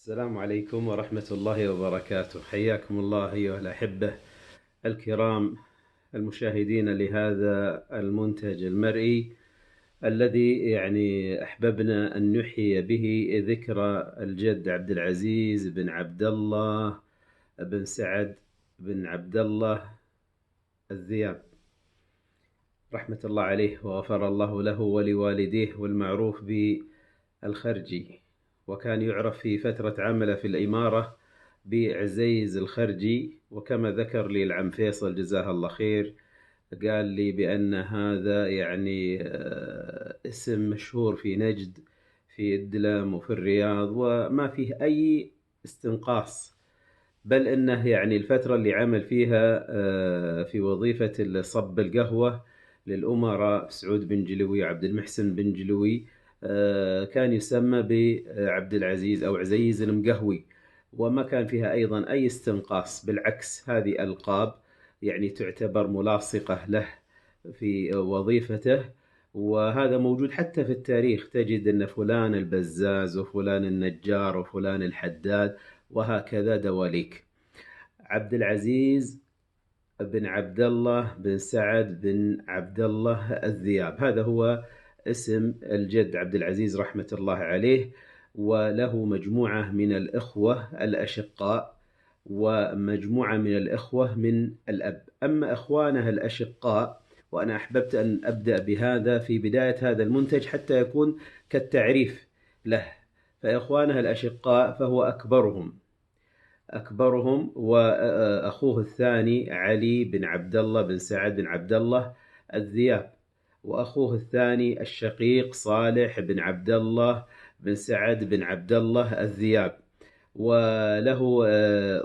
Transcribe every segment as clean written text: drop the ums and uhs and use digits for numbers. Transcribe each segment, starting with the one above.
السلام عليكم ورحمة الله وبركاته. حياكم الله أيها الأحبة الكرام المشاهدين لهذا المنتج المرئي الذي أحببنا أن نحيي به ذكرى الجد عبد العزيز بن عبد الله بن سعد بن عبد الله الذياب، رحمة الله عليه وغفر الله له ولوالديه، والمعروف بالخرجي. وكان يعرف في فترة عمله في الإمارة بعزيز الخرجي. وكما ذكر لي العم فيصل جزاه الله خير، قال لي بأن هذا اسم مشهور في نجد، في الدلم وفي الرياض، وما فيه أي استنقاص، بل أنه الفترة اللي عمل فيها في وظيفة صب القهوة للأمراء سعود بن جلوي وعبد المحسن بن جلوي، كان يسمى بعبد العزيز أو عزيز المقهوي، وما كان فيها أيضا أي استنقاص، بالعكس هذه ألقاب تعتبر ملاصقة له في وظيفته. وهذا موجود حتى في التاريخ، تجد أن فلان البزاز وفلان النجار وفلان الحداد وهكذا دواليك. عبد العزيز بن عبد الله بن سعد بن عبد الله الذياب، هذا هو اسم الجد عبد العزيز رحمة الله عليه. وله مجموعة من الإخوة الأشقاء ومجموعة من الإخوة من الأب. أما إخوانه الأشقاء، وأنا أحببت أن أبدأ بهذا في بداية هذا المنتج حتى يكون كالتعريف له. فإخوانه الأشقاء فهو أكبرهم وأخوه الثاني علي بن عبد الله بن سعد بن عبد الله الذياب، وأخوه الثاني الشقيق صالح بن عبد الله بن سعد بن عبد الله الذياب. وله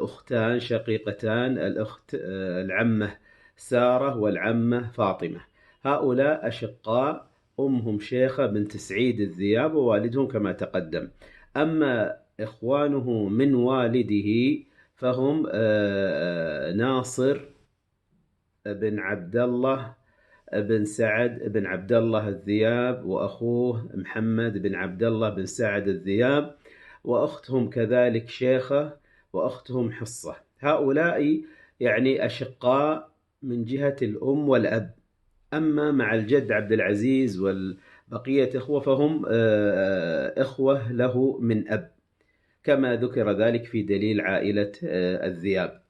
أختان شقيقتان، الأخت العمة سارة والعمة فاطمة. هؤلاء أشقاء، أمهم شيخة بنت سعيد الذياب ووالدهم كما تقدم. أما إخوانه من والده فهم ناصر بن عبد الله بن سعد بن عبد الله الذياب، وأخوه محمد بن عبد الله بن سعد الذياب، وأختهم كذلك شيخة، وأختهم حصة. هؤلاء أشقاء من جهة الأم والأب. أما مع الجد عبد العزيز والبقية إخوة فهم إخوة له من أب، كما ذكر ذلك في دليل عائلة الذياب.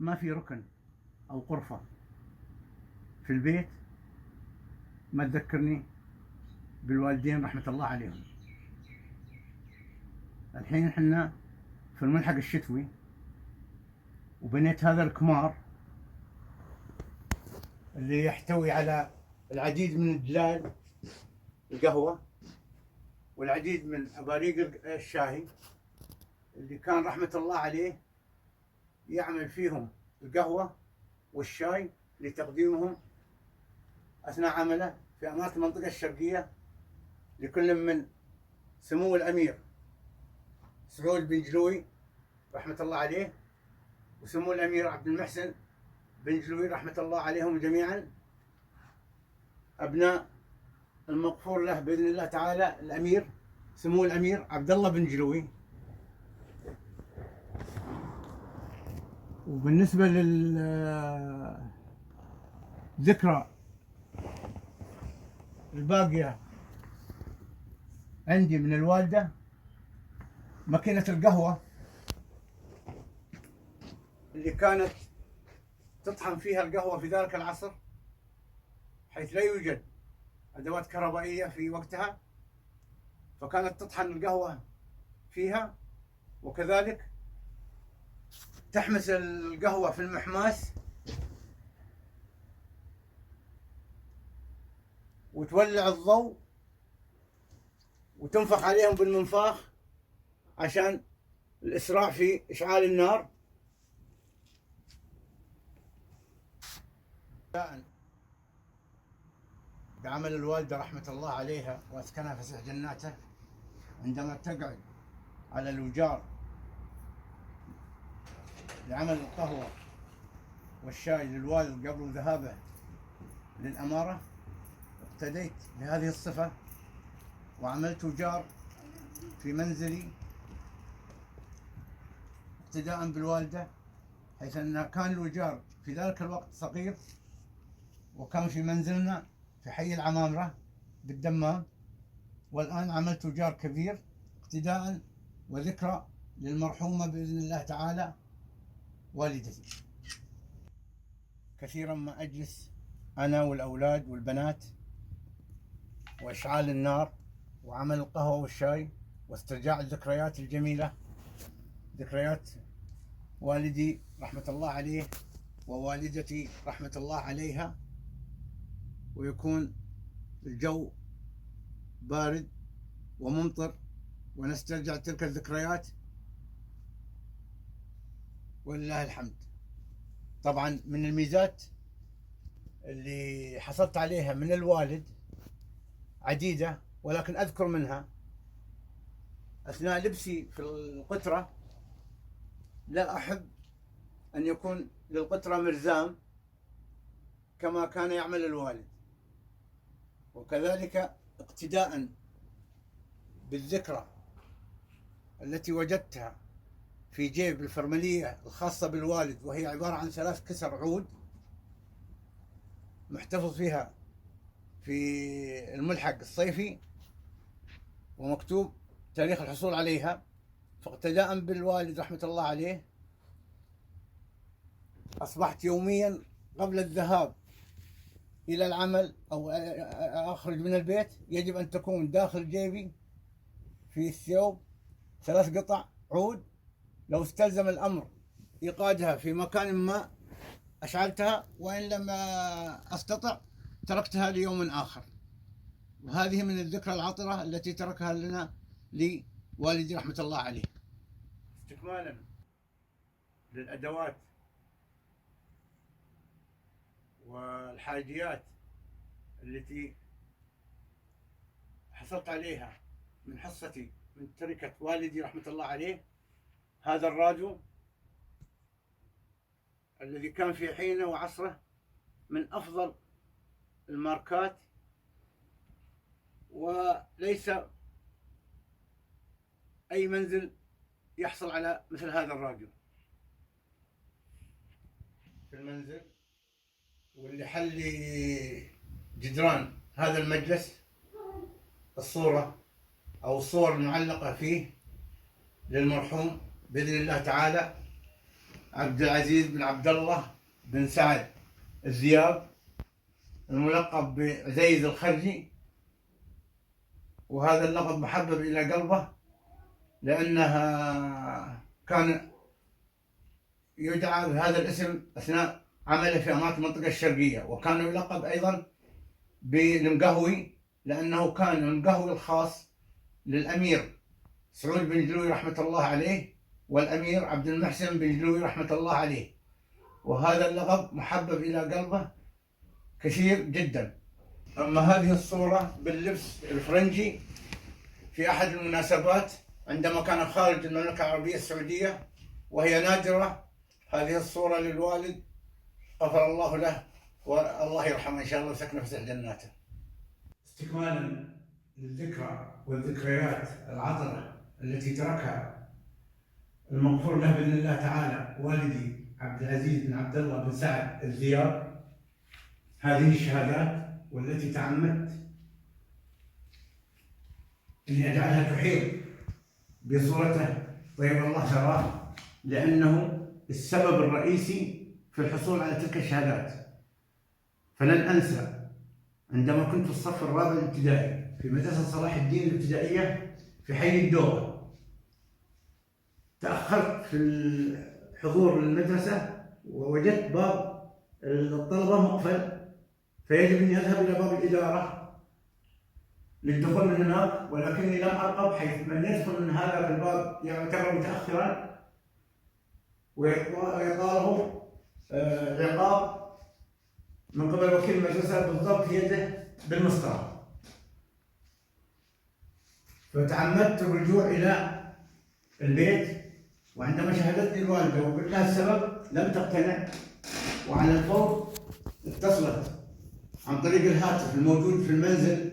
ما في ركن أو غرفة في البيت ما تذكرني بالوالدين رحمة الله عليهم. الحين احنا في الملحق الشتوي، وبنيت هذا الكمار اللي يحتوي على العديد من الدلال القهوة والعديد من أباريق الشاهي اللي كان رحمة الله عليه يعمل فيهم القهوة والشاي لتقديمهم أثناء عمله في أماكن المنطقة الشرقية لكل من سمو الأمير سعود بن جلوي رحمة الله عليه، وسمو الأمير عبد المحسن بن جلوي رحمة الله عليهم جميعا، أبناء المغفور له بإذن الله تعالى الأمير سمو الأمير عبد الله بن جلوي. وبالنسبة للذكرى الباقية عندي من الوالدة، ماكينة القهوة اللي كانت تطحن فيها القهوة في ذلك العصر، حيث لا يوجد أدوات كهربائية في وقتها، فكانت تطحن القهوة فيها. وكذلك تحمس القهوة في المحماس وتولع الضوء وتنفخ عليهم بالمنفاخ عشان الإسراع في إشعال النار. بعمل الوالدة رحمة الله عليها وأسكنها فسيح جناته، عندما تقعد على الوجار لعمل القهوة والشاي للوالد قبل ذهابه للأمارة، اقتديت بهذه الصفة وعملت وجار في منزلي اقتداء بالوالدة، حيث أن كان الوجار في ذلك الوقت صغير وكان في منزلنا في حي العمامرة بالدمام، والآن عملت وجار كبير اقتداء وذكرى للمرحومة بإذن الله تعالى والدتي. كثيرا ما أجلس أنا والأولاد والبنات وإشعال النار وعمل القهوة والشاي واسترجاع الذكريات الجميلة، ذكريات والدي رحمة الله عليه ووالدتي رحمة الله عليها، ويكون الجو بارد وممطر ونسترجع تلك الذكريات ولله الحمد. طبعا من الميزات اللي حصلت عليها من الوالد عديدة، ولكن أذكر منها أثناء لبسي في القطرة لا أحب أن يكون للقطرة مرزام كما كان يعمل الوالد، وكذلك اقتداء بالذكرى التي وجدتها في جيب الفرملية الخاصة بالوالد، وهي عبارة عن 3 كسر عود محتفظ فيها في الملحق الصيفي ومكتوب تاريخ الحصول عليها. فاقتداء بالوالد رحمة الله عليه أصبحت يوميا قبل الذهاب إلى العمل أو أخرج من البيت يجب أن تكون داخل جيبي في الثوب 3 قطع عود، لو استلزم الأمر إيقادها في مكان ما أشعلتها، وإن لم أستطع تركتها ليوم آخر. وهذه من الذكرى العطرة التي تركها لنا لوالدي رحمة الله عليه. استكمالا للأدوات والحاجيات التي حصلت عليها من حصتي من تركة والدي رحمة الله عليه، هذا الراديو الذي كان في حينه وعصره من أفضل الماركات، وليس أي منزل يحصل على مثل هذا الراديو في المنزل. واللي حل جدران هذا المجلس الصورة أو الصور المعلقة فيه للمرحوم بإذن الله تعالى عبد العزيز بن عبد الله بن سعد الذياب، الملقب بعزيز الخرجي، وهذا اللقب محبب إلى قلبه لأنها كان يدعى بهذا الاسم أثناء عمله في أماكن المنطقة الشرقية، وكان يلقب أيضا بالمقهوي لأنه كان المقهوي الخاص للأمير سعود بن جلوي رحمة الله عليه والأمير عبد المحسن بن جلوي رحمة الله عليه، وهذا اللقب محبب إلى قلبه كثير جدا. أما هذه الصورة باللبس الفرنجي في أحد المناسبات عندما كان خارج المملكة العربية السعودية، وهي نادرة، هذه الصورة للوالد غفر الله له والله يرحمه إن شاء الله وسكنه في جناته. استكمالا للذكرى والذكريات العطرة التي تركها المغفور له بإذن الله تعالى والدي عبد العزيز بن عبد الله بن سعد الذياب، هذه الشهادات والتي تعمدت أني أجعلها تحيط بصورته طيب الله ثراه، لأنه السبب الرئيسي في الحصول على تلك الشهادات. فلن أنسى عندما كنت في الصف الرابع الابتدائي في مدرسة صلاح الدين الابتدائية في حي الدوغة، تأخرت في حضور للمدرسة، ووجدت باب الطلبة مقفل، فيجب أن أذهب إلى باب الإدارة للدخول من هناك، ولكني لم أرقب، حيث من يدخل من هذا الباب يعتبر متأخرا ويقاله عقاب من قبل وكيل المدرسة بالضبط يده بالمسطرة. فتعمدت الرجوع إلى البيت، وعندما شاهدتني الوالدة وقلت لها السبب لم تقتنع، وعلى الفور اتصلت عن طريق الهاتف الموجود في المنزل،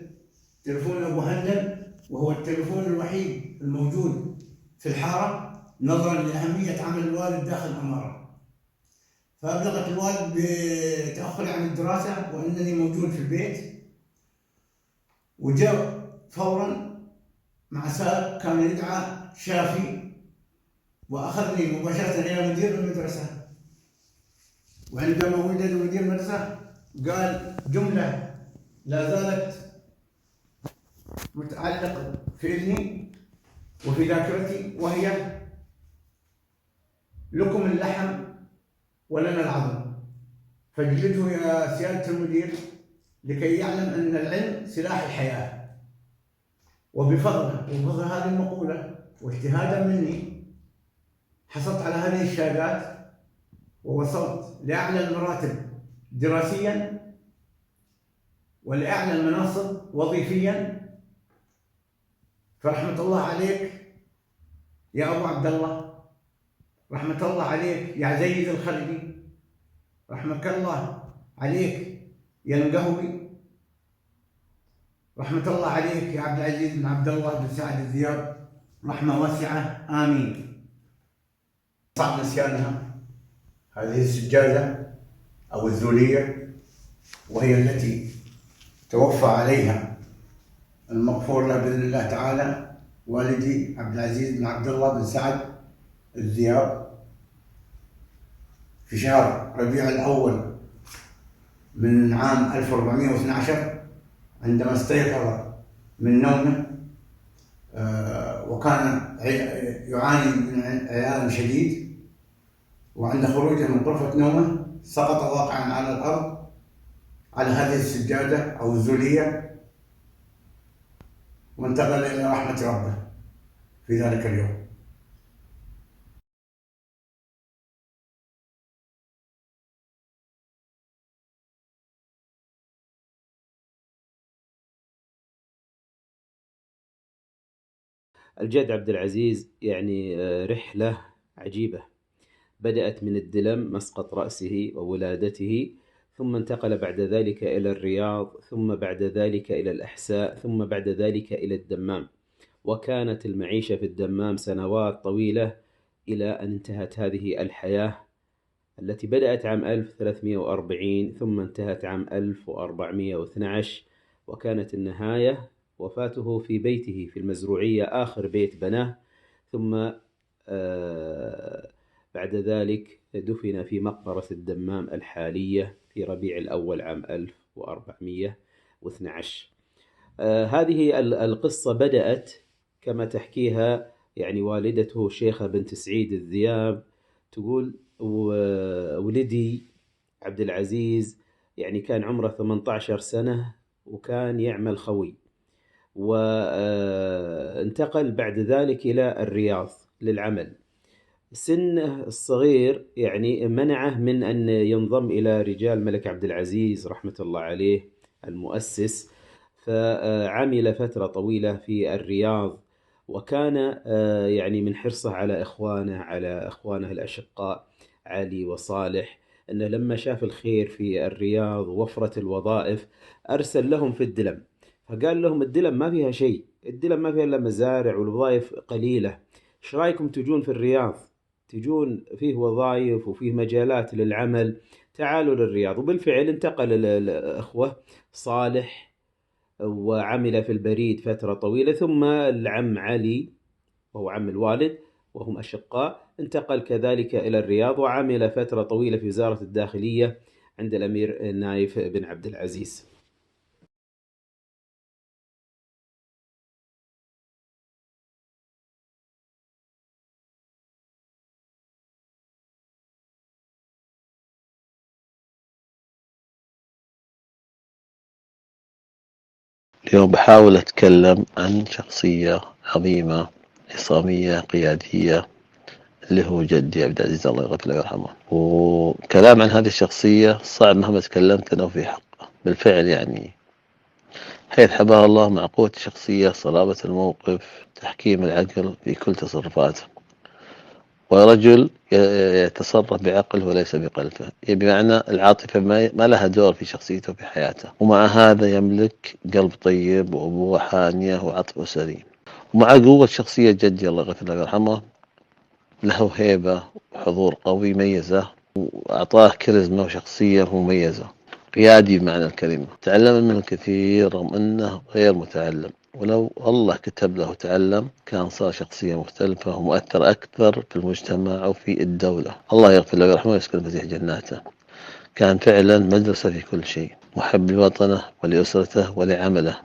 تلفون أبو هندل، وهو التلفون الوحيد الموجود في الحارة نظرا لأهمية عمل الوالد داخل العمارة. فأبلغت الوالد بتأخري عن الدراسة وأنني موجود في البيت، وجاء فورا مع سائق كان يدعى شافي، وأخذني مباشرة إلى مدير المدرسة. وعندما وجد مدير المدرسة قال جملة لا زالت متعلقة في إذني وفي ذاكرتي، وهي: لكم اللحم ولنا العظم، فاجلده يا سيادة المدير لكي يعلم أن العلم سلاح الحياة. وبفضل هذه المقولة واجتهادا مني حصلت على هذه الشهادات، ووصلت لأعلى المراتب دراسيا ولأعلى المناصب وظيفيا. فرحمة الله عليك يا أبو عبد الله، رحمة الله عليك يا زيد الخلدي، رحمك الله عليك يا المقهوي، رحمة الله عليك يا عبد العزيز بن عبد الله بن سعد الذياب، رحمة واسعة آمين. صعب نسيانها هذه السجادة أو الذولية، وهي التي توفى عليها المغفور له بإذن الله تعالى والدي عبد العزيز بن عبد الله بن سعد الذياب في شهر ربيع الأول من عام 1412 عندما استيقظ من نومه، وكان يعاني من عيان شديد، وعند خروجه من غرفة نومه سقط واقعا على الأرض على هذه السجادة أو الذولية، وانتقل إلى رحمة ربه في ذلك اليوم. الجد عبد العزيز يعني رحلة عجيبة، بدأت من الدلم مسقط رأسه وولادته، ثم انتقل بعد ذلك إلى الرياض، ثم بعد ذلك إلى الأحساء، ثم بعد ذلك إلى الدمام. وكانت المعيشة في الدمام سنوات طويلة إلى أن انتهت هذه الحياة التي بدأت عام 1340 ثم انتهت عام 1412، وكانت النهاية وفاته في بيته في المزروعية، آخر بيت بناه. ثم بعد ذلك دفن في مقبرة الدمام الحالية في ربيع الأول عام 1412. هذه القصة بدأت كما تحكيها يعني والدته شيخة بنت سعيد الذياب، تقول: ولدي عبد العزيز يعني كان عمره 18 سنة وكان يعمل خوي، وانتقل بعد ذلك إلى الرياض للعمل. سنه الصغير يعني منعه من أن ينضم إلى رجال الملك عبد العزيز رحمة الله عليه المؤسس، فعمل فترة طويلة في الرياض، وكان يعني من حرصه على إخوانه الأشقاء علي وصالح، أنه لما شاف الخير في الرياض ووفرة الوظائف أرسل لهم في الدلم. فقال لهم: الدلم ما فيها شيء، الدلم ما فيها إلا مزارع والوظائف قليلة، إيش رأيكم تجون في الرياض؟ تجون فيه وظائف وفيه مجالات للعمل، تعالوا للرياض. وبالفعل انتقل الأخوة صالح وعمل في البريد فترة طويلة، ثم العم علي وهو عم الوالد وهم أشقاء انتقل كذلك إلى الرياض، وعمل فترة طويلة في وزارة الداخلية عند الأمير نايف بن عبد العزيز. اليوم بحاول أتكلم عن شخصية عظيمة عصامية قيادية اللي هو جدي عبد العزيز الله يغفر له ويرحمه. وكلام عن هذه الشخصية صعب مهما تكلمت أنا في حقه بالفعل، يعني حيث حباها الله مع قوة الشخصية، صلابة الموقف، تحكيم العقل في كل تصرفاته، ورجل يتصرف بعقله وليس بقلبه، بمعنى العاطفة ما لها دور في شخصيته وفي حياته، ومع هذا يملك قلب طيب وأبوة حانية وعطف أسري. ومع قوة شخصية جدي الله يغفر له ويرحمه له هيبة وحضور قوي ميزة، وأعطاه كاريزما وشخصية مميزة، قيادي بمعنى الكلمة. تعلم منه الكثير رغم أنه غير متعلم، ولو الله كتب له تعلم كان صار شخصية مختلفة ومؤثر أكثر في المجتمع وفي الدولة. الله يغفر له ويرحمه ويسكن فسيح جناته. كان فعلا مدرسة في كل شيء، محب لوطنه ولأسرته ولعمله.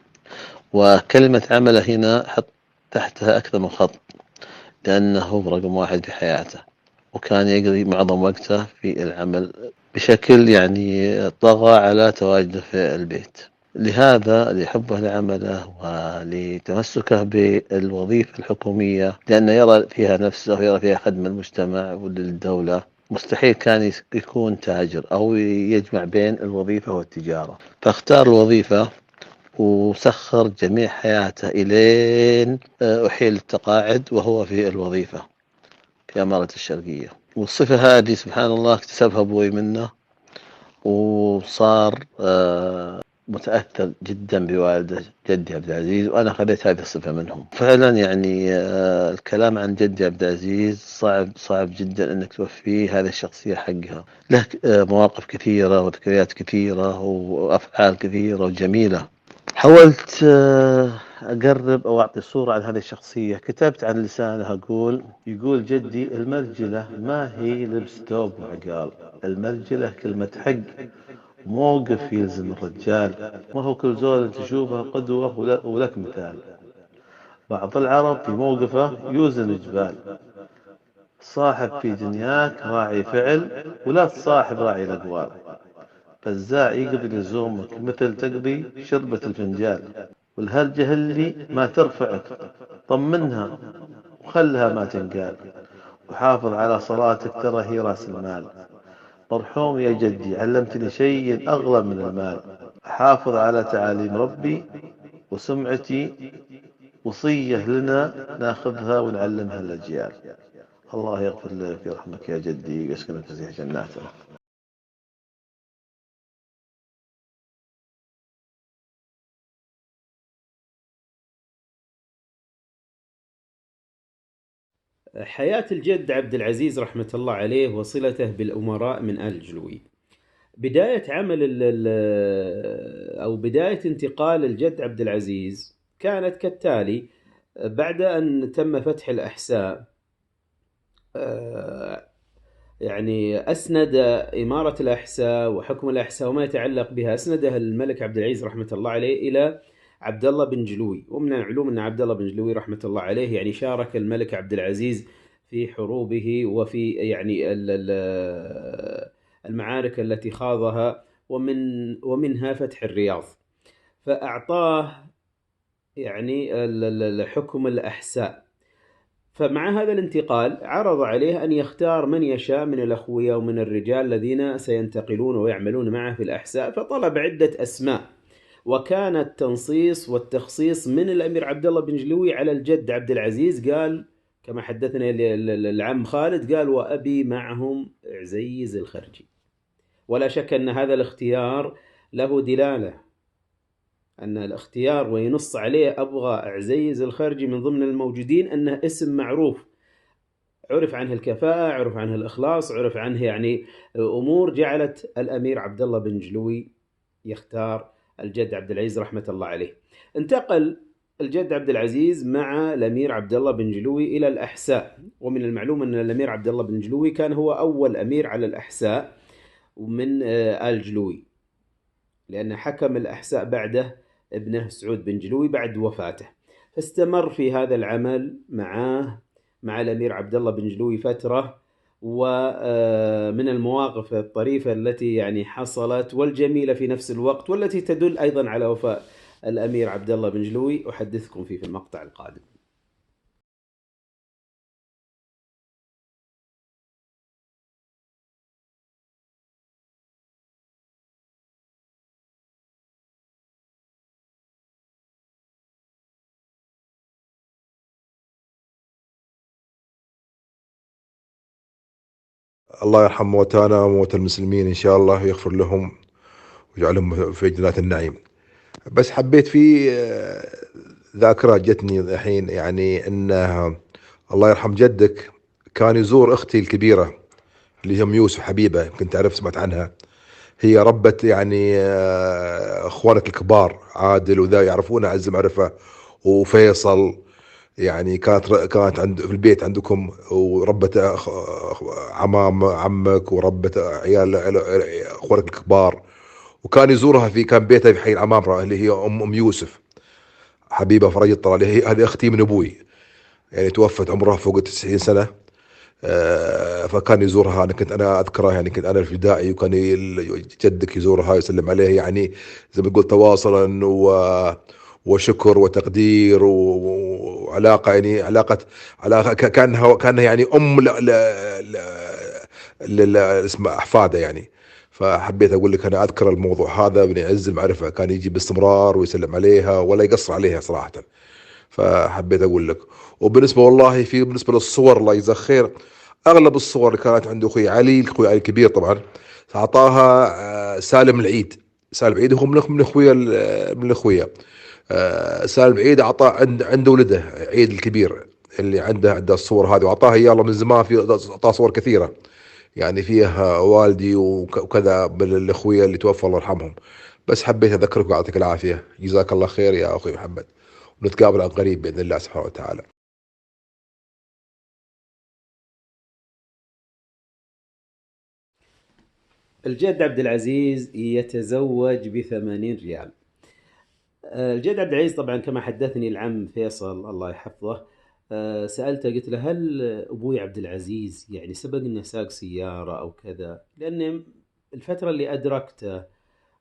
وكلمة عمله هنا حط تحتها أكثر من خط، لأنه رقم واحد في حياته، وكان يقضي معظم وقته في العمل بشكل يعني طغى على تواجده في البيت. لهذا لحبه لعمله ولتمسكه بالوظيفة الحكومية، لأنه يرى فيها نفسه ويرى فيها خدمة المجتمع وللدولة. مستحيل كان يكون تاجر أو يجمع بين الوظيفة والتجارة، فاختار الوظيفة وسخر جميع حياته إلين أحيل التقاعد وهو في الوظيفة في أمارة الشرقية. والصفة هذه سبحان الله اكتسبها أبوي منه، وصار متأثر جدا بوالده جدي عبد العزيز، وأنا أخذت هذه الصفة منهم. فعلا يعني الكلام عن جدي عبد العزيز صعب جدا أنك توفيه هذه الشخصية حقها. له مواقف كثيرة وذكريات كثيرة وأفعال كثيرة وجميلة. حاولت أقرب أو أعطي صورة عن هذه الشخصية. كتبت عن لسانه يقول جدي: المرجلة ما هي لبس ثوب وعقال، المرجلة كلمة حق، موقف يلزم الرجال، ما هو كل زول تشوفه قدوة ولك مثال. بعض العرب في موقفه يوزن الجبال، صاحب في دنياك راعي فعل، ولا تصاحب راعي الأقوال. فزاع يقضي لزومك مثل تقضي شربة الفنجال، والهرجة اللي ما ترفعك طمنها وخلها ما تنقال، وحافظ على صلاتك ترى هي راس المال. مرحوم يا جدي علمتني شيء أغلى من المال، حافظ على تعاليم ربي وسمعتي وصية لنا ناخذها ونعلمها للأجيال. الله يغفر لك ويرحمك يا جدي ويسكنك فسيح جناته. حياة الجد عبد العزيز رحمة الله عليه وصلته بالأمراء من آل جلوي. بداية عمل أو بداية انتقال الجد عبد العزيز كانت كالتالي: بعد أن تم فتح الأحساء، يعني أسند إمارة الأحساء وحكم الأحساء وما يتعلق بها، أسنده الملك عبد العزيز رحمة الله عليه إلى عبد الله بن جلوي. ومن العلوم أن عبد الله بن جلوي رحمة الله عليه يعني شارك الملك عبد العزيز في حروبه وفي يعني المعارك التي خاضها، ومنها فتح الرياض. فأعطاه يعني حكم الأحساء. فمع هذا الانتقال عرض عليه أن يختار من يشاء من الأخوية ومن الرجال الذين سينتقلون ويعملون معه في الأحساء، فطلب عدة أسماء، وكان التنصيص والتخصيص من الأمير عبد الله بن جلوي على الجد عبد العزيز. قال كما حدثنا العم خالد، قال: وأبي معهم عزيز الخرجي. ولا شك أن هذا الاختيار له دلالة، أن الاختيار وينص عليه أبغى عزيز الخرجي من ضمن الموجودين أنه اسم معروف، عرف عنه الكفاءة، عرف عنه الإخلاص، عرف عنه يعني أمور جعلت الأمير عبد الله بن جلوي يختار الجد عبد العزيز رحمة الله عليه. انتقل الجد عبد العزيز مع الأمير عبد الله بن جلوي إلى الأحساء. ومن المعلوم أن الأمير عبد الله بن جلوي كان هو أول أمير على الأحساء ومن آل جلوي، لأن حكم الأحساء بعده ابنه سعود بن جلوي بعد وفاته. فاستمر في هذا العمل مع الأمير عبد الله بن جلوي فترة. ومن المواقف الطريفة التي يعني حصلت والجميلة في نفس الوقت، والتي تدل أيضا على وفاء الأمير عبد الله بن جلوي أحدثكم فيه في المقطع القادم. الله يرحم موتانا وموتى المسلمين إن شاء الله ويغفر لهم ويجعلهم في جنات النعيم. بس حبيت في ذاكرة جتني الحين، يعني أنه الله يرحم جدك كان يزور أختي الكبيرة اللي هم يوسف حبيبة، كنت أعرف سمعت عنها. هي ربت يعني أخوانك الكبار عادل وذا يعرفونها عز معرفة وفيصل. يعني كانت عند في البيت عندكم، وربت عمام عمك، وربت اخوانك الكبار. وكان يزورها كان بيتها في حي العمامرة اللي هي ام يوسف حبيبة فرج الله عليها. هذه اختي من ابوي، يعني توفت عمرها فوق 90 سنة. فكان يزورها، انا اذكرها، يعني كنت انا الفدائي، وكان جدك يزورها يسلم عليها، يعني زي ما تقول تواصلا وشكر وتقدير وعلاقة، يعني علاقة كانها يعني ام اسمها احفاده يعني. فحبيت اقول لك انا اذكر الموضوع هذا بن يعز المعرفة، كان يجي باستمرار ويسلم عليها ولا يقصر عليها صراحة. فحبيت اقول لك. وبالنسبه والله بالنسبه للصور الله يجزاه خير، اغلب الصور اللي كانت عند اخوي علي، اخوي علي الكبير طبعا، اعطاها سالم العيد. سالم العيد هو من اخويا، من اخويا. سالم العيد اعطاه عند ولده عيد الكبير اللي عنده الصور هذه، واعطاها اياه من زمان. اعطاه صور كثيره يعني فيها والدي وكذا من الاخويا اللي توفوا الله يرحمهم. بس حبيت اذكرك ويعطيك العافيه، جزاك الله خير يا اخوي محمد، ونتقابل عن قريب بإذن الله سبحانه وتعالى. الجد عبد العزيز يتزوج ب80 ريال. الجد عبد العزيز طبعا كما حدثني العم فيصل الله يحفظه، سألته قلت له هل أبوي عبد العزيز يعني سبق إنه ساق سيارة أو كذا؟ لأن الفترة اللي أدركته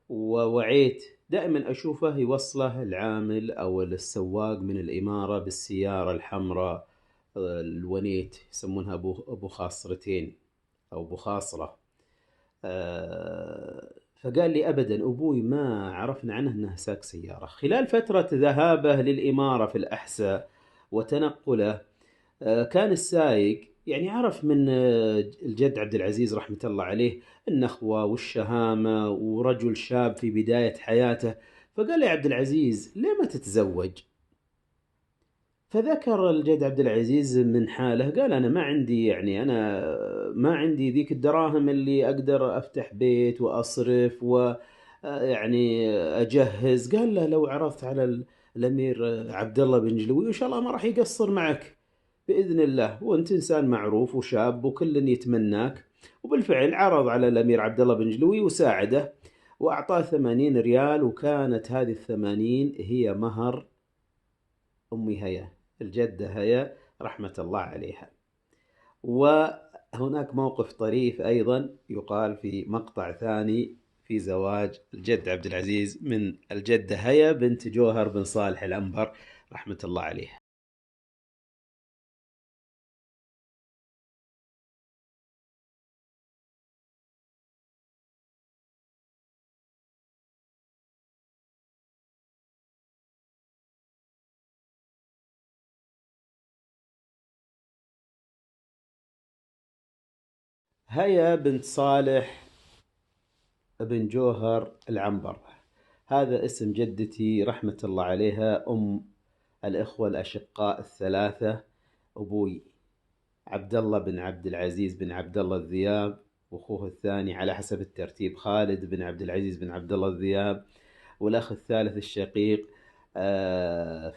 ووعيت دائما أشوفه يوصله العامل أو السواق من الإمارة بالسيارة الحمراء، الونيت يسمونها أبو خاصرتين أو أبو خاصرة. فقال لي أبدا أبوي ما عرفنا عنه أنه ساق سيارة. خلال فترة ذهابه للإمارة في الأحساء وتنقله، كان السايق يعني عرف من الجد عبد العزيز رحمة الله عليه النخوة والشهامة ورجل شاب في بداية حياته. فقال لي عبد العزيز ليه ما تتزوج؟ فذكر الجد عبد العزيز من حاله، قال أنا ما عندي، يعني أنا ما عندي ذيك الدراهم اللي أقدر أفتح بيت وأصرف ويعني أجهز. قال له لو عرضت على الأمير عبد الله بن جلوي إن شاء الله ما راح يقصر معك بإذن الله، وأنت إنسان معروف وشاب وكل يتمناك. وبالفعل عرض على الأمير عبد الله بن جلوي وساعده وأعطاه 80 ريال، وكانت هذه 80 هي مهر أمي هيا، الجدة هيا رحمة الله عليها. وهناك موقف طريف أيضا يقال في مقطع ثاني في زواج الجد عبد العزيز من الجدة هيا بنت جوهر بن صالح العنبر رحمة الله عليها. هيا بنت صالح بن جوهر العنبر، هذا اسم جدتي رحمة الله عليها، أم الإخوة الأشقاء الثلاثة، أبوي عبد الله بن عبد العزيز بن عبد الله الذياب، وأخوه الثاني على حسب الترتيب خالد بن عبد العزيز بن عبد الله الذياب، والأخ الثالث الشقيق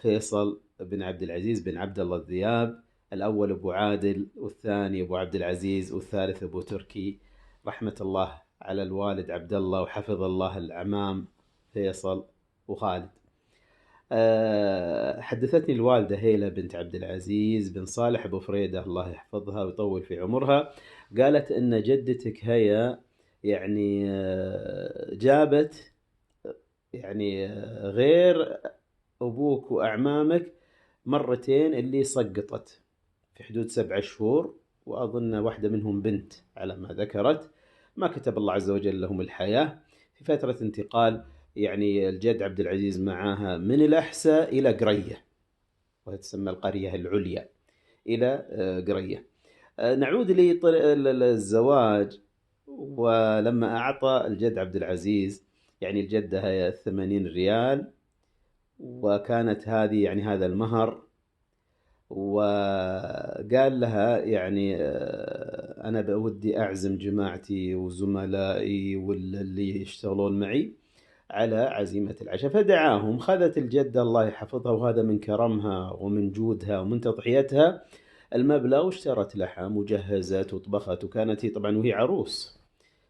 فيصل بن عبد العزيز بن عبد الله الذياب. الأول أبو عادل، والثاني أبو عبد العزيز، والثالث أبو تركي. رحمة الله على الوالد عبد الله، وحفظ الله الأعمام فيصل وخالد. حدثتني الوالدة هيلة بنت عبد العزيز بن صالح أبو فريدة الله يحفظها ويطول في عمرها، قالت إن جدتك هيا يعني جابت يعني غير أبوك وأعمامك مرتين اللي سقطت في حدود 7 شهور، وأظن واحدة منهم بنت على ما ذكرت، ما كتب الله عز وجل لهم الحياة في فترة انتقال يعني الجد عبد العزيز معاها من الأحساء إلى قرية، وهي تسمى القرية العليا، إلى قرية. نعود للزواج. ولما أعطى الجد عبد العزيز يعني الجدة هي 80 ريال، وكانت هذه يعني هذا المهر، وقال لها يعني أنا بودي أعزم جماعتي وزملائي واللي يشتغلون معي على عزيمة العشاء، فدعاهم. خذت الجدة الله يحفظها، وهذا من كرمها ومن جودها ومن تضحيتها، المبلغ، واشترت لحم وجهزت وطبخت، وكانت هي طبعا وهي عروس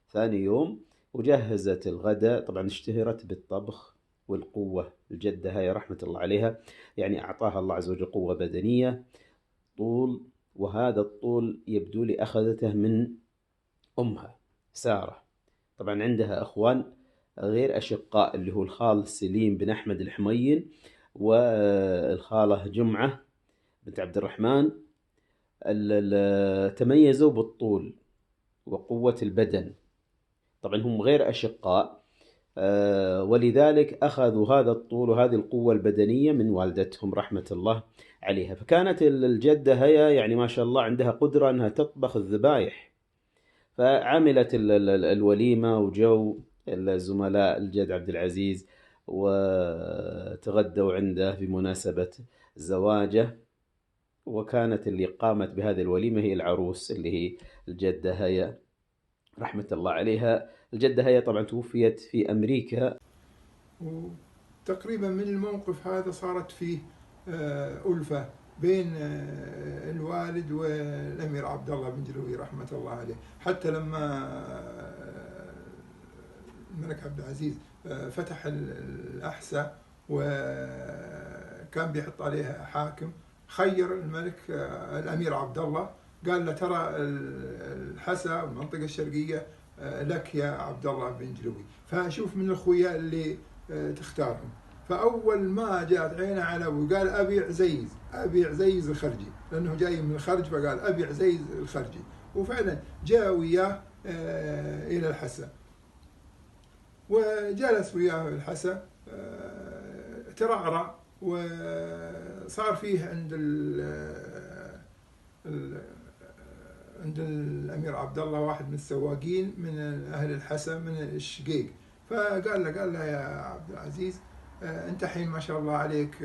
ثاني يوم، وجهزت الغداء. طبعا اشتهرت بالطبخ والقوة. الجدة هاي رحمة الله عليها يعني أعطاها الله عز وجل قوة بدنية، طول، وهذا الطول يبدو لي أخذته من أمها سارة. طبعا عندها أخوان غير أشقاء، اللي هو الخال سليم بن أحمد الحميين، والخالة جمعة بنت عبد الرحمن. تميزوا بالطول وقوة البدن. طبعا هم غير أشقاء، ولذلك أخذوا هذا الطول وهذه القوة البدنية من والدتهم رحمة الله عليها. فكانت الجدة هي يعني ما شاء الله عندها قدرة أنها تطبخ الذبايح، فعملت الوليمة وجو الزملاء الجد عبد العزيز وتغدوا عنده بمناسبة زواجه. وكانت اللي قامت بهذه الوليمة هي العروس اللي هي الجدة هي رحمة الله عليها. الجدة هي طبعا توفيت في أمريكا. وتقريبا من الموقف هذا صارت فيه ألفة بين الوالد والأمير عبد الله بن جلوي رحمة الله عليه، حتى لما الملك عبد العزيز فتح الأحساء وكان بيحط عليها حاكم، خير الملك الأمير عبد الله، قال له ترى الحسا والمنطقة الشرقية لك يا عبد الله بن جلوي، فشوف من الأخويا اللي تختارهم. فأول ما جاءت عينه على أبوه قال أبي عزيز الخرجي، لأنه جاي من الخرج، فقال أبي عزيز الخرجي. وفعلا جاء وياه إلى الحسا، وجلس وياه الحسا، ترعرع، وصار فيه عند الأمير عبد الله واحد من السواقين من أهل الحسا من الشقيق، فقال له يا عبد العزيز أنت حين ما شاء الله عليك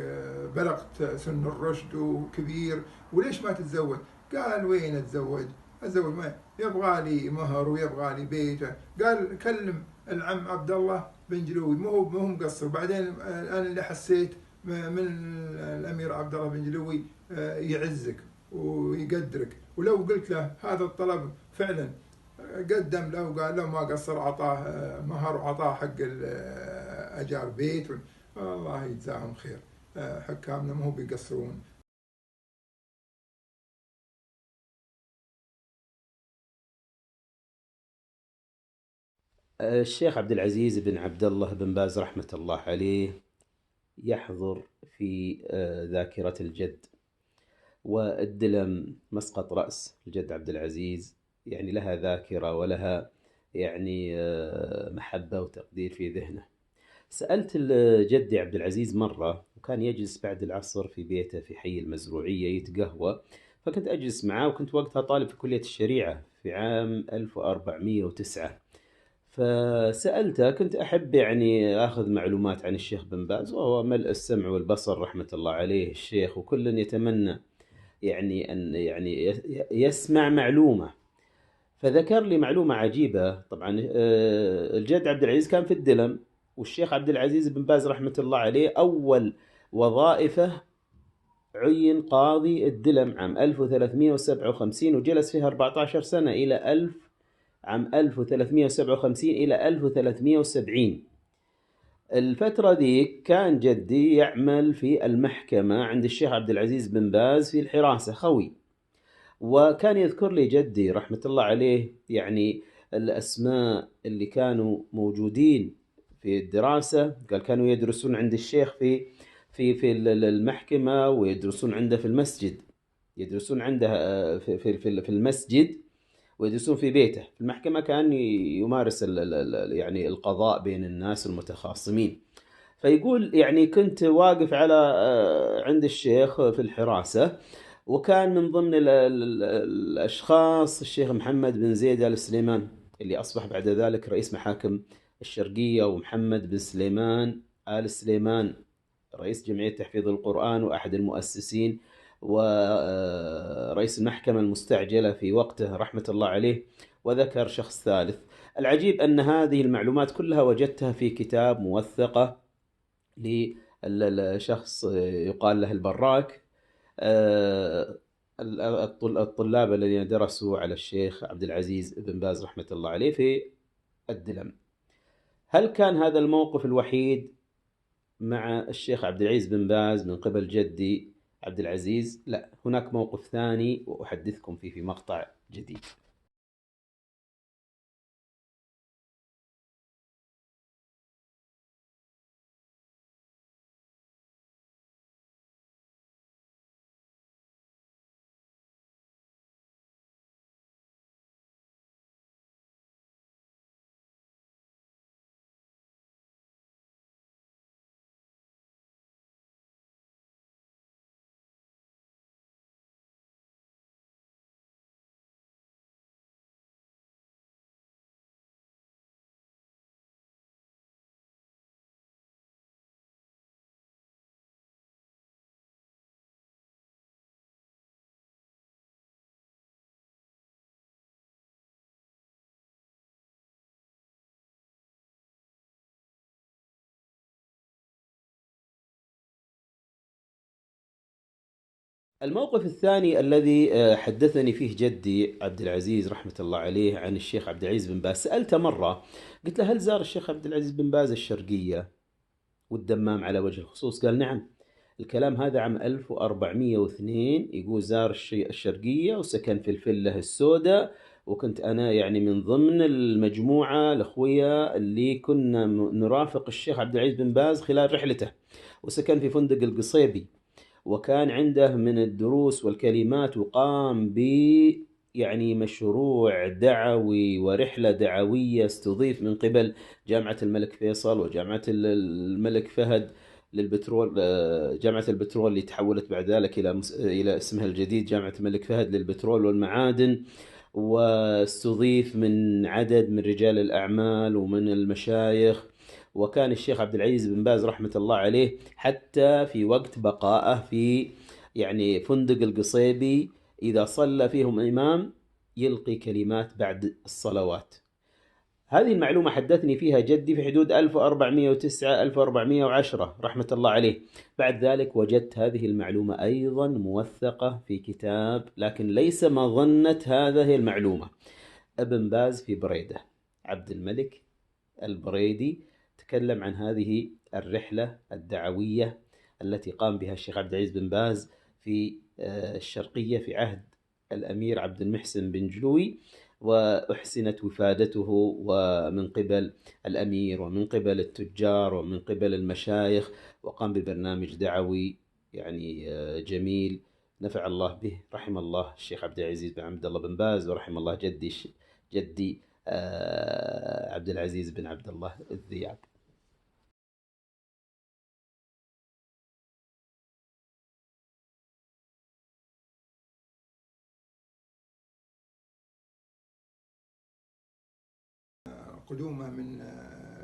بلغت سن الرشد وكبير، وليش ما تتزوج؟ قال وين أتزوج ما يبغى لي مهر ويبغى لي بيت. قال كلم العم عبد الله بن جلوي، مو مقصر. بعدين أنا اللي حسيت من الأمير عبد الله بن جلوي يعزك ويقدرك، ولو قلت له هذا الطلب فعلا قدم له وقال له ما قصر، عطاه مهر وعطاه حق أجار بيت. الله يجزاهم خير، حكامنا مو بيقصرون. الشيخ عبد العزيز بن عبد الله بن باز رحمة الله عليه يحضر في ذاكرة الجد، والدلم مسقط رأس الجد عبد العزيز يعني لها ذاكرة ولها يعني محبة وتقدير في ذهنه. سألت جدي عبد العزيز مرة، وكان يجلس بعد العصر في بيته في حي المزروعية يتقهوى، فكنت أجلس معه، وكنت وقتها طالب في كلية الشريعة في عام 1409. فسألته، كنت أحب يعني أخذ معلومات عن الشيخ بن باز، وهو ملء السمع والبصر رحمة الله عليه الشيخ، وكل يتمنى يعني أن يعني يسمع معلومة. فذكر لي معلومة عجيبة. طبعا الجد عبد العزيز كان في الدلم، والشيخ عبد العزيز بن باز رحمة الله عليه أول وظائفه عين قاضي الدلم عام 1357، وجلس فيها 14 سنة إلى عام 1357 إلى 1370. الفترة ذي كان جدي يعمل في المحكمة عند الشيخ عبد العزيز بن باز في الحراسة خوي، وكان يذكر لي جدي رحمة الله عليه يعني الأسماء اللي كانوا موجودين في الدراسة، قال كانوا يدرسون عند الشيخ في المحكمة، ويدرسون عنده في المسجد، يدرسون عنده في المسجد، ويدرسون في بيته. في المحكمة كان يمارس يعني القضاء بين الناس المتخاصمين. فيقول يعني كنت واقف على عند الشيخ في الحراسة، وكان من ضمن الأشخاص الشيخ محمد بن زيد آل سليمان، اللي أصبح بعد ذلك رئيس محاكم الشرقية، ومحمد بن سليمان آل سليمان رئيس جمعية تحفيظ القرآن وأحد المؤسسين، ورئيس المحكمة المستعجلة في وقته رحمة الله عليه. وذكر شخص ثالث. العجيب أن هذه المعلومات كلها وجدتها في كتاب موثقة لشخص يقال له البراك. الطلاب الذين درسوا على الشيخ عبد العزيز بن باز رحمة الله عليه في الدلم. هل كان هذا الموقف الوحيد مع الشيخ عبد العزيز بن باز من قبل جدي عبد العزيز؟ لا، هناك موقف ثاني وأحدثكم فيه في مقطع جديد. الموقف الثاني الذي حدثني فيه جدي عبد العزيز رحمة الله عليه عن الشيخ عبد العزيز بن باز، سألته مرة، قلت له: هل زار الشيخ عبد العزيز بن باز الشرقية والدمام على وجه الخصوص؟ قال: نعم. الكلام هذا عام 1402. يقول زار الشرقية وسكن في الفلة السوداء، وكنت أنا يعني من ضمن المجموعة الأخوية اللي كنا نرافق الشيخ عبد العزيز بن باز خلال رحلته، وسكن في فندق القصيبي، وكان عنده من الدروس والكلمات، وقام ب يعني مشروع دعوي ورحلة دعوية استضيف من قبل جامعة الملك فيصل وجامعة الملك فهد للبترول، جامعة البترول اللي تحولت بعد ذلك إلى اسمها الجديد جامعة الملك فهد للبترول والمعادن. واستضيف من عدد من رجال الأعمال ومن المشايخ. وكان الشيخ عبد العزيز بن باز رحمة الله عليه حتى في وقت بقائه في يعني فندق القصيبي، إذا صلى فيهم إمام يلقي كلمات بعد الصلوات. هذه المعلومة حدثني فيها جدي في حدود 1409 1410 رحمة الله عليه. بعد ذلك وجدت هذه المعلومة أيضا موثقة في كتاب، لكن ليس مظنة هذه المعلومة. ابن باز في بريدة، عبد الملك البريدي، تكلم عن هذه الرحلة الدعوية التي قام بها الشيخ عبد العزيز بن باز في الشرقية في عهد الأمير عبد المحسن بن جلوي، وأحسنت وفادته ومن قبل الأمير ومن قبل التجار ومن قبل المشايخ، وقام ببرنامج دعوي يعني جميل نفع الله به. رحم الله الشيخ عبد العزيز بن عبد الله بن باز، ورحم الله جدي عبد العزيز بن عبد الله الذياب. قدومه من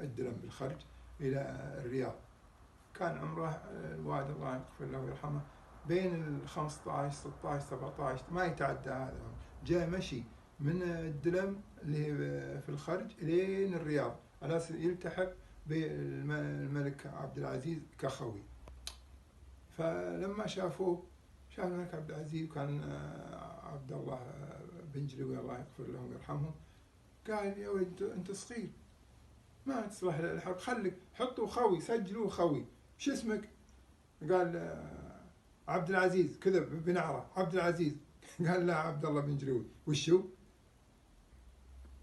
الدلم بالخرج إلى الرياض، كان عمره الوالد الله يغفر له ويرحمه بين ال 15 16 17، ما يتعدى هذا. جاء مشي من الدلم اللي في الخرج لين الرياض على أساس يلتحق بالملك عبد العزيز كخوي. فلما شاف الملك عبد العزيز كان عبد الله بن جلوي الله يغفر له ويرحمه، قال: يا ولد انت صغير ما تصلح للحرب، خليك حطوا خوي، سجلوا خوي، شو اسمك؟ قال: عبد العزيز. كذب بنعره عبد العزيز. قال: لا، عبد الله بن جلوي. وشو؟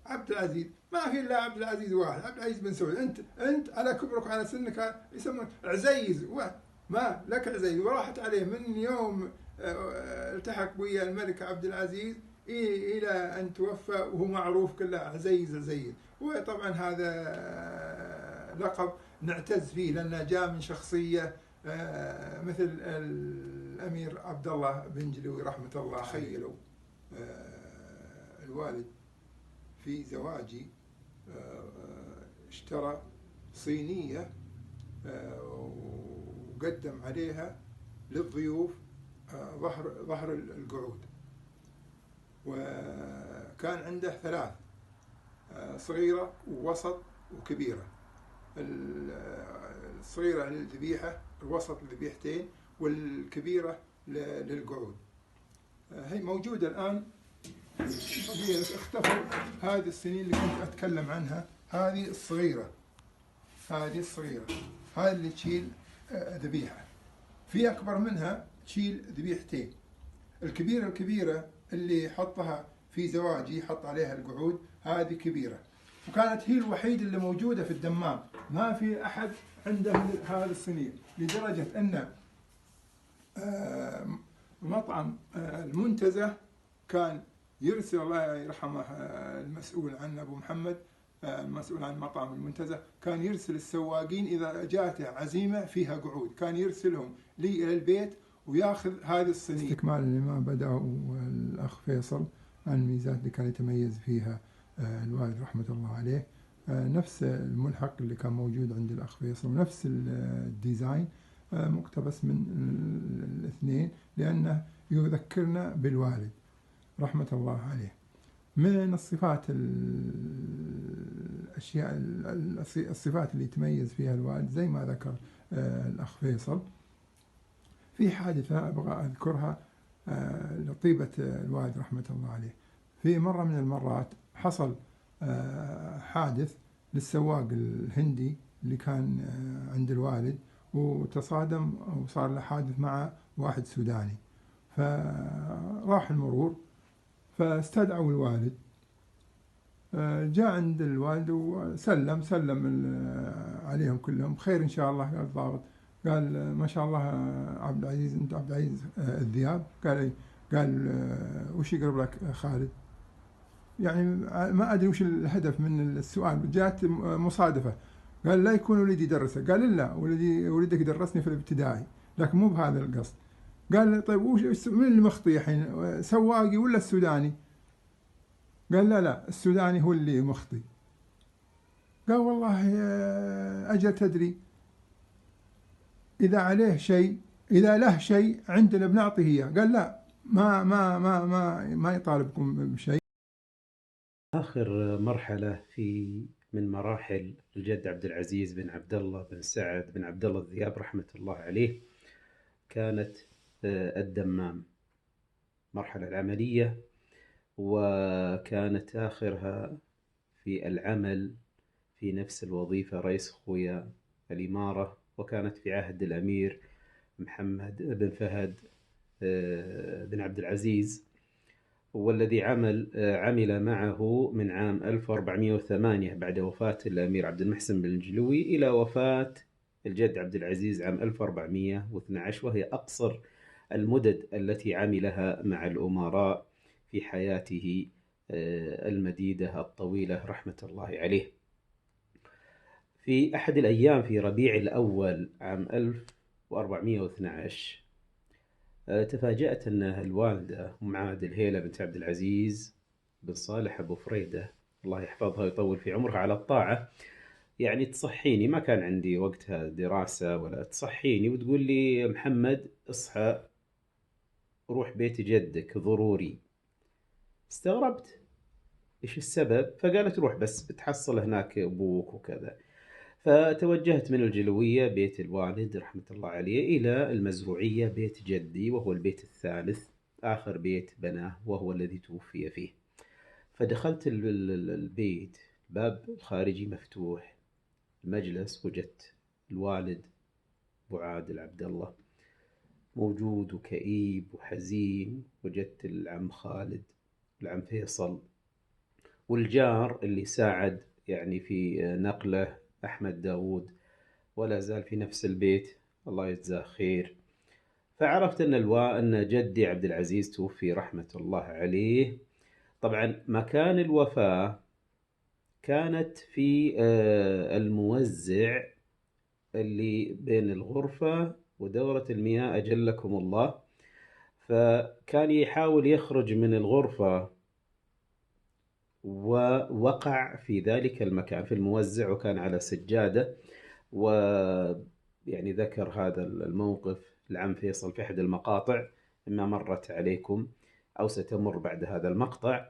عبد العزيز، ما في الا عبد العزيز واحد، عبد العزيز بن سعود. انت على كبرك وعلى سنك يسمونك عزيز، ما لك عزيز. وراحت عليه من يوم التحق ويا الملك عبد العزيز الى ان توفى وهو معروف كله عزيز عزيز. وطبعا هذا لقب نعتز فيه لانه جاء من شخصيه مثل الامير عبد الله بن جلوي رحمه الله عليه. تخيلوا الوالد في زواجي اشترى صينية وقدم عليها للضيوف ظهر القعود، وكان عنده 3 صغيرة ووسط وكبيرة. الصغيرة للذبيحة، الوسط للذبيحتين، والكبيرة للقعود. هي موجودة الآن، اختفوا. هذه السنين اللي كنت أتكلم عنها، هذه الصغيرة، هذه اللي تشيل ذبيحة. في أكبر منها تشيل ذبيحتين. الكبيرة اللي حطها في زواجي، حط عليها القعود، هذه كبيرة، وكانت هي الوحيدة اللي موجودة في الدمام. ما في أحد عنده هذه الصينية، لدرجة أن مطعم المنتزه كان يرسل، الله يرحمه المسؤول عن أبو محمد، المسؤول عن مطعم المنتزه، كان يرسل السواقين إذا جاءته عزيمة فيها قعود، كان يرسلهم لي إلى البيت وياخذ هذه الصينية. استكمالا لما بدأ الأخ فيصل عن الميزات اللي كان يتميز فيها الوالد رحمة الله عليه، نفس الملحق اللي كان موجود عند الأخ فيصل، ونفس الديزاين مقتبس من الاثنين، لأنه يذكرنا بالوالد رحمة الله عليه. من الصفات الصفات اللي يتميز فيها الوالد زي ما ذكر الأخ فيصل. في حادثة أبغى أذكرها لطيبة الوالد رحمة الله عليه. في مرة من المرات حصل حادث للسواق الهندي اللي كان عند الوالد، وتصادم وصار له حادث مع واحد سوداني، فراح المرور فاستدعوا الوالد. جاء عند الوالد وسلم عليهم كلهم، خير إن شاء الله. قال الضابط، قال ما شاء الله عبد العزيز، أنت عبد العزيز الذياب؟ قال إيه. قال وش يقرب لك خالد؟ يعني ما أدري وش الهدف من السؤال، جاءت مصادفة. قال لا يكون ولدي درسه. قال لا، ولدك درسني في الابتدائي، لكن مو بهذا القصد. قال طيب من المخطي الحين، سواقي ولا السوداني؟ قال لا، السوداني هو اللي مخطي. قال والله أجل تدري، إذا عليه شيء، إذا له شيء عندنا بنعطيه إياه. قال لا، ما يطالبكم بشيء. آخر مرحلة من مراحل الجد عبد العزيز بن عبد الله بن سعد بن عبد الله الذياب رحمة الله عليه كانت الدمام، مرحلة العملية، وكانت آخرها في العمل في نفس الوظيفة رئيس خويا الإمارة، وكانت في عهد الأمير محمد بن فهد بن عبد العزيز، والذي عمل معه من عام 1408 بعد وفاة الأمير عبد المحسن بن الجلوي إلى وفاة الجد عبد العزيز عام 1412، وهي أقصر المدد التي عملها مع الأمراء في حياته المديدة الطويلة رحمة الله عليه. في أحد الأيام في ربيع الأول عام 1412 تفاجأت أن الوالدة أم عادل هيلة بنت عبد العزيز بن صالح أبو فريدة الله يحفظها ويطول في عمرها على الطاعة، يعني تصحيني، ما كان عندي وقتها دراسة ولا، تصحيني وتقول لي محمد اصحى روح بيت جدك ضروري. استغربت إيش السبب، فقالت روح بس بتحصل هناك أبوك وكذا. فتوجهت من الجلوية بيت الوالد رحمة الله عليه إلى المزروعية بيت جدي، وهو البيت الثالث آخر بيت بناه وهو الذي توفي فيه. فدخلت البيت، الباب الخارجي مفتوح، المجلس، وجدت الوالد أبو عادل عبد الله موجود وكئيب وحزين، وجدت العم خالد، العم فيصل، والجار اللي ساعد يعني في نقله أحمد داود ولا زال في نفس البيت، الله يجزاه خير. فعرفت أن جدي عبد العزيز توفي رحمة الله عليه. طبعا مكان الوفاة كانت في الموزع اللي بين الغرفة ودورة المياه أجلكم الله. فكان يحاول يخرج من الغرفة ووقع في ذلك المكان في الموزع، وكان على سجادة. ويعني ذكر هذا الموقف العم فيصل في أحد المقاطع، إما مرت عليكم أو ستمر بعد هذا المقطع.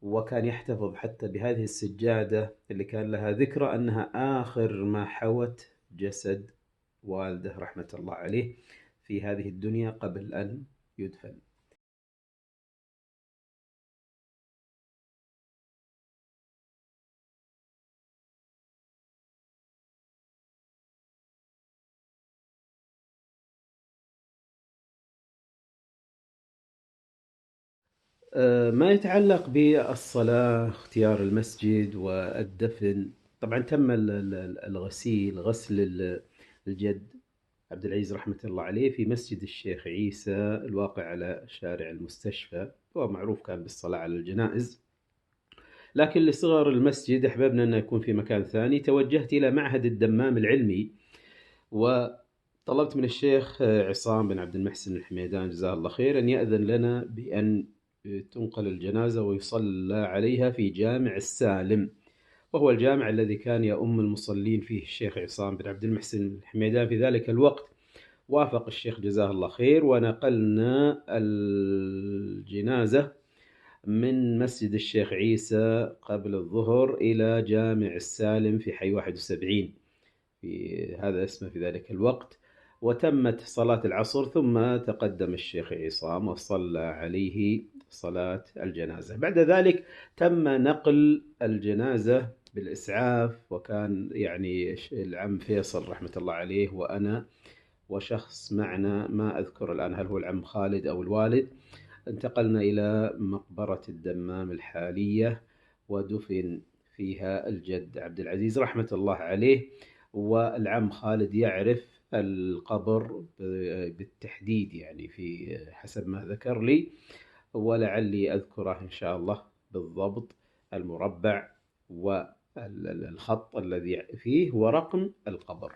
وكان يحتفظ حتى بهذه السجادة اللي كان لها ذكرى أنها آخر ما حوت جسد والده رحمة الله عليه في هذه الدنيا قبل أن يدفن. ما يتعلق بالصلاة، اختيار المسجد والدفن، طبعا تم غسل الجد عبد العزيز رحمة الله عليه في مسجد الشيخ عيسى الواقع على شارع المستشفى، هو معروف كان بالصلاة على الجنائز. لكن لصغر المسجد أحببنا أنه يكون في مكان ثاني. توجهت إلى معهد الدمام العلمي، وطلبت من الشيخ عصام بن عبد المحسن الحميدان جزاه الله خير أن يأذن لنا بأن تنقل الجنازة ويصلى عليها في جامع السالم، وهو الجامع الذي كان يؤم المصلين فيه الشيخ عصام بن عبد المحسن الحميدان في ذلك الوقت. وافق الشيخ جزاه الله خير، ونقلنا الجنازة من مسجد الشيخ عيسى قبل الظهر إلى جامع السالم في حي 71، في هذا اسمه في ذلك الوقت. وتمت صلاة العصر، ثم تقدم الشيخ عصام وصلى عليه صلاة الجنازة. بعد ذلك تم نقل الجنازة بالإسعاف، وكان يعني العم فيصل رحمة الله عليه وأنا وشخص معنا ما أذكر الآن هل هو العم خالد أو الوالد. انتقلنا إلى مقبرة الدمام الحالية، ودفن فيها الجد عبد العزيز رحمة الله عليه. والعم خالد يعرف القبر بالتحديد، يعني في حسب ما ذكر لي، ولعلي أذكره إن شاء الله بالضبط، المربع والخط الذي فيه ورقم القبر.